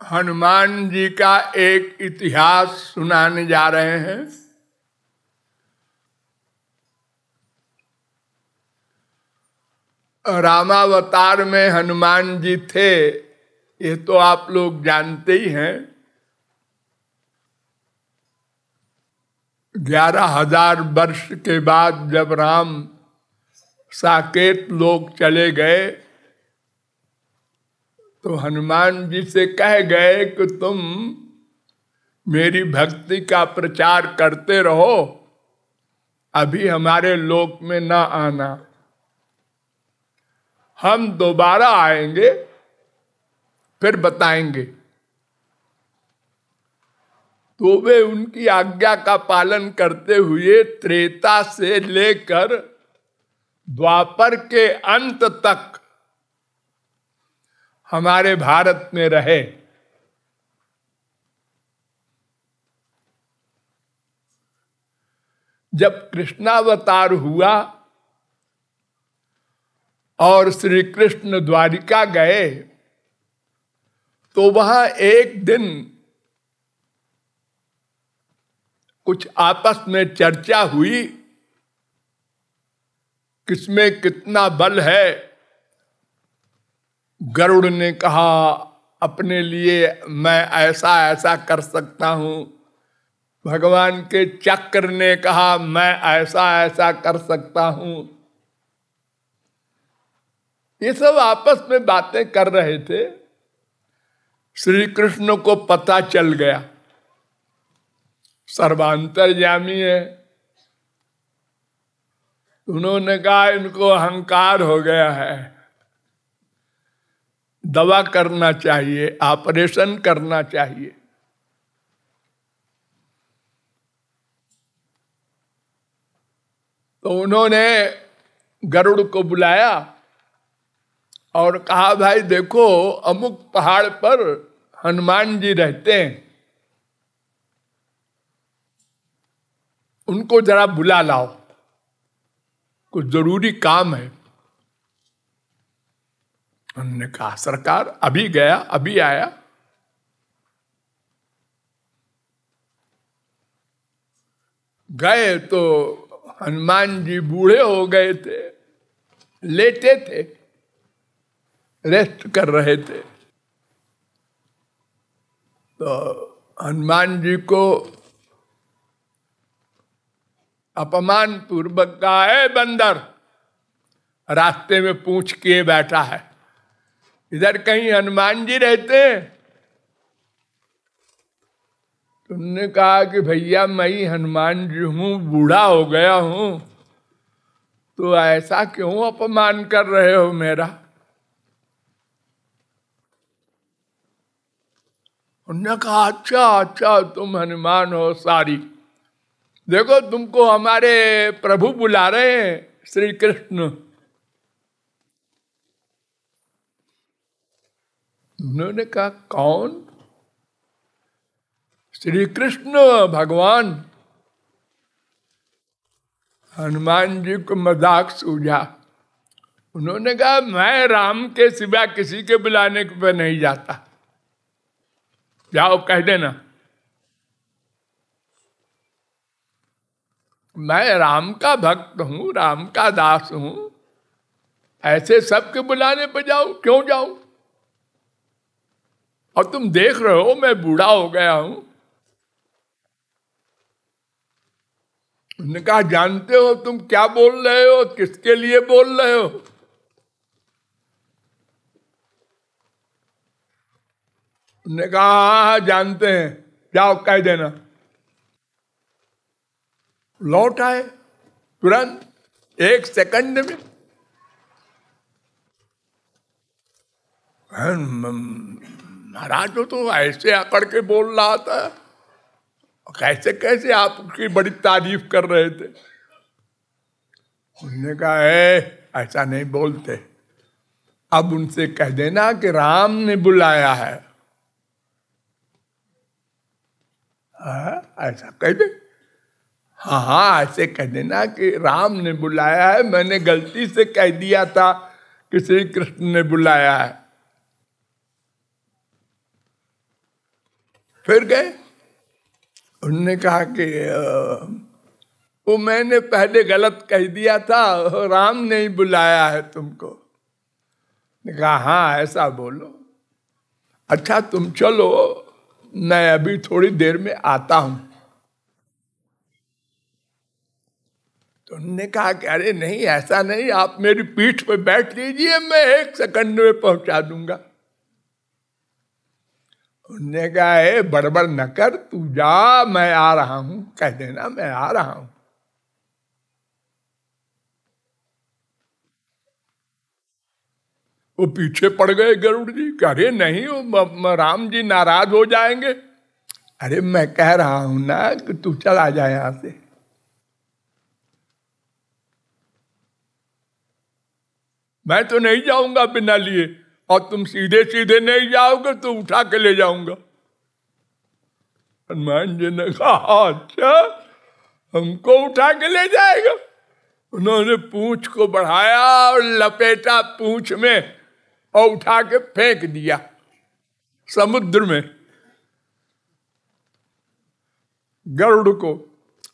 हनुमान जी का एक इतिहास सुनाने जा रहे हैं। रामावतार में हनुमान जी थे, ये तो आप लोग जानते ही हैं। 11,000 वर्ष के बाद जब राम साकेत लोक चले गए तो हनुमान जी से कह गए कि तुम मेरी भक्ति का प्रचार करते रहो, अभी हमारे लोक में ना आना, हम दोबारा आएंगे फिर बताएंगे। तो वे उनकी आज्ञा का पालन करते हुए त्रेता से लेकर द्वापर के अंत तक हमारे भारत में रहे। जब कृष्णावतार हुआ और श्री कृष्ण द्वारिका गए तो वहां एक दिन कुछ आपस में चर्चा हुई, किसमें कितना बल है। गरुड़ ने कहा अपने लिए मैं ऐसा ऐसा कर सकता हूं, भगवान के चक्र ने कहा मैं ऐसा ऐसा कर सकता हूं। ये सब आपस में बातें कर रहे थे। श्री कृष्ण को पता चल गया, सर्वांतर्यामी है। उन्होंने कहा इनको अहंकार हो गया है, दवा करना चाहिए, ऑपरेशन करना चाहिए। तो उन्होंने गरुड़ को बुलाया और कहा भाई देखो अमुक पहाड़ पर हनुमान जी रहते हैं, उनको जरा बुला लाओ, कुछ जरूरी काम है। उन्होंने कहा सरकार अभी गया अभी आया। गए तो हनुमान जी बूढ़े हो गए थे, लेटे थे, रेस्ट कर रहे थे। तो हनुमान जी को अपमान पूर्वक कहा है बंदर, रास्ते में पूंछ किए बैठा है, इधर कहीं हनुमान जी रहते हैं। तुमने कहा कि भैया मैं ही हनुमान जी हूं, बूढ़ा हो गया हूं, तो ऐसा क्यों अपमान कर रहे हो मेरा। उन्होंने कहा अच्छा अच्छा तुम हनुमान हो, सारी देखो तुमको हमारे प्रभु बुला रहे हैं, श्री कृष्ण। उन्होंने कहा कौन। श्री कृष्ण भगवान। हनुमान जी को मजाक सूझा। उन्होंने कहा मैं राम के सिवा किसी के बुलाने पे नहीं जाता, जाओ कह देना मैं राम का भक्त हूं, राम का दास हूं, ऐसे सबके बुलाने पे जाऊं, क्यों जाऊं। और तुम देख रहे हो मैं बूढ़ा हो गया हूं। उन्होंने कहा जानते हो तुम क्या बोल रहे हो, किसके लिए बोल रहे हो। उन्होंने कहा हाँ जानते हैं, जाओ कह देना। लौट आए तुरंत, एक सेकंड में। महाराज हो तो ऐसे आकर के बोल रहा था, कैसे कैसे आप उसकी बड़ी तारीफ कर रहे थे। उन्होंने कहा ऐसा नहीं बोलते, अब उनसे कह देना कि राम ने बुलाया है। ऐसा कह दे, हाँ हाँ ऐसे कह देना कि राम ने बुलाया है, मैंने गलती से कह दिया था कि श्री कृष्ण ने बुलाया है। फिर गए। उन्होंने कहा कि वो मैंने पहले गलत कह दिया था, राम ने ही बुलाया है तुमको। ने कहा हाँ ऐसा बोलो। अच्छा तुम चलो, मैं अभी थोड़ी देर में आता हूं। तो उन्होंने कहा कि अरे नहीं ऐसा नहीं, आप मेरी पीठ पे बैठ लीजिए, मैं 1 सेकंड में पहुंचा दूंगा। उन्होंने कहा बड़बड़ न कर, तू जा, मैं आ रहा हूं, कह देना मैं आ रहा हूं। वो पीछे पड़ गए गरुड़ जी। अरे नहीं, वो राम जी नाराज हो जाएंगे। अरे मैं कह रहा हूं ना कि तू चला जा यहां से। मैं तो नहीं जाऊंगा बिना लिए, और तुम सीधे सीधे नहीं जाओगे तो उठा के ले जाऊंगा। हनुमान जी ने कहा अच्छा हमको उठा के ले जाएगा। उन्होंने पूंछ को बढ़ाया और लपेटा पूंछ में और उठा के फेंक दिया समुद्र में गरुड़ को,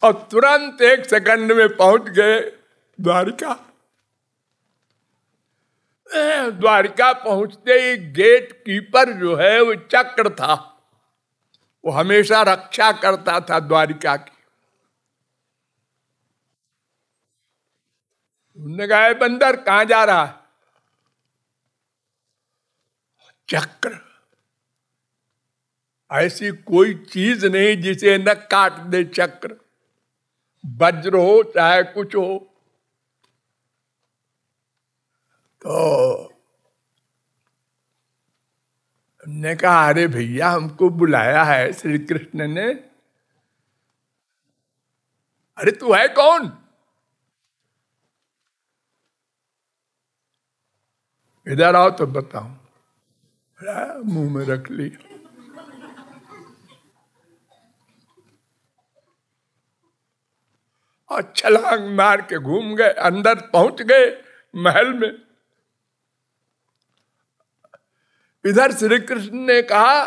और तुरंत 1 सेकंड में पहुंच गए द्वारिका। द्वारिका पहुंचते ही गेट कीपर जो है वो चक्र था, वो हमेशा रक्षा करता था द्वारिका की। उन्होंने कहा बंदर कहां जा रहा है? चक्र ऐसी कोई चीज नहीं जिसे न काट दे चक्र, वज्र हो चाहे कुछ हो। तो ने कहा अरे भैया हमको बुलाया है श्री कृष्ण ने। अरे तू है कौन? इधर आओ तो बताऊं। मुंह में रख लिया। और छलांग मार के घूम गए, अंदर पहुंच गए महल में। इधर श्री कृष्ण ने कहा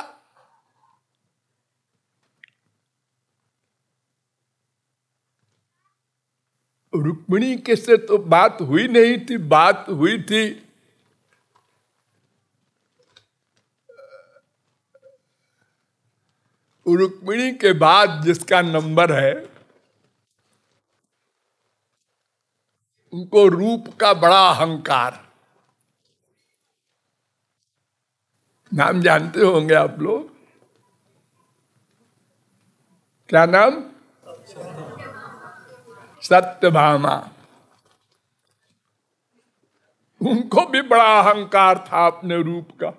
रुक्मिणी के से तो बात हुई नहीं थी, बात हुई थी रुक्मिणी के बाद जिसका नंबर है उनको रूप का बड़ा अहंकार। नाम जानते होंगे आप लोग, क्या नाम? सत्यभामा। उनको भी बड़ा अहंकार था अपने रूप का।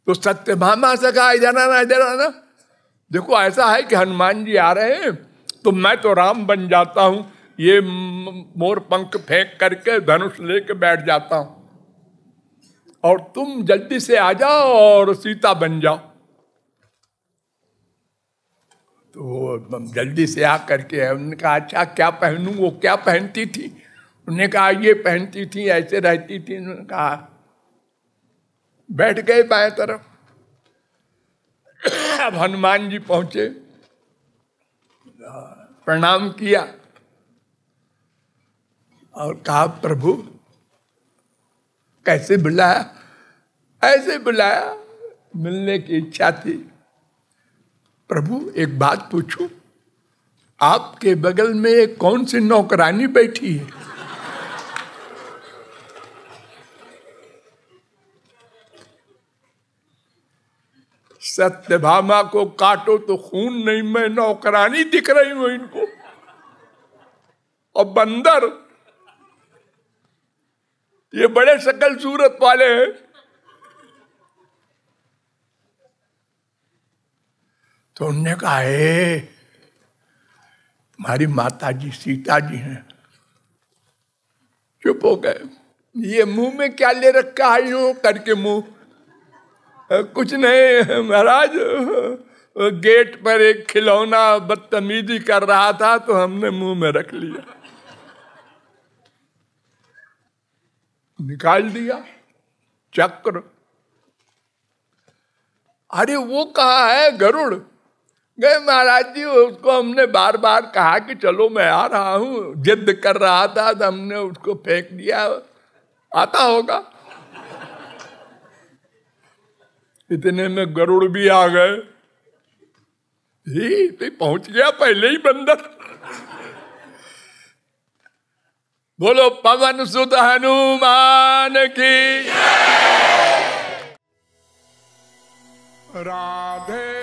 तो सत्यभामा से कहा इधर आना, इधर आना। देखो ऐसा है कि हनुमान जी आ रहे हैं तो मैं तो राम बन जाता हूं, ये मोर पंख फेंक करके धनुष लेके बैठ जाता हूं, और तुम जल्दी से आ जाओ और सीता बन जाओ। तो जल्दी से आ करके उन्होंने कहा अच्छा क्या पहनूं? वो क्या पहनती थी? उन्होंने कहा ये पहनती थी, ऐसे रहती थी। उन्होंने कहा बैठ गए बाएं तरफ। अब हनुमान जी पहुंचे, प्रणाम किया और कहा प्रभु कैसे बुलाया? ऐसे बुलाया, मिलने की इच्छा थी। प्रभु एक बात पूछूं, आपके बगल में कौन सी नौकरानी बैठी है? सत्यभामा को काटो तो खून नहीं, मैं नौकरानी दिख रही हूं इनको। और बंदर ये बड़े शकल सूरत वाले हैं। तो उन्होंने कहा हमारी माता जी सीता जी हैं। चुप हो गए। ये मुंह में क्या ले रखा है यूं करके मुंह? कुछ नहीं महाराज, गेट पर एक खिलौना बदतमीजी कर रहा था तो हमने मुंह में रख लिया। निकाल दिया चक्र। अरे वो कहाँ है गरुड़? गए महाराज जी, उसको हमने बार बार कहा कि चलो मैं आ रहा हूं, जिद कर रहा था तो हमने उसको फेंक दिया, आता होगा। इतने में गरुड़ भी आ गए। तो पहुंच गया पहले ही बंदर। बोलो पवन सुत हनुमान की। राधे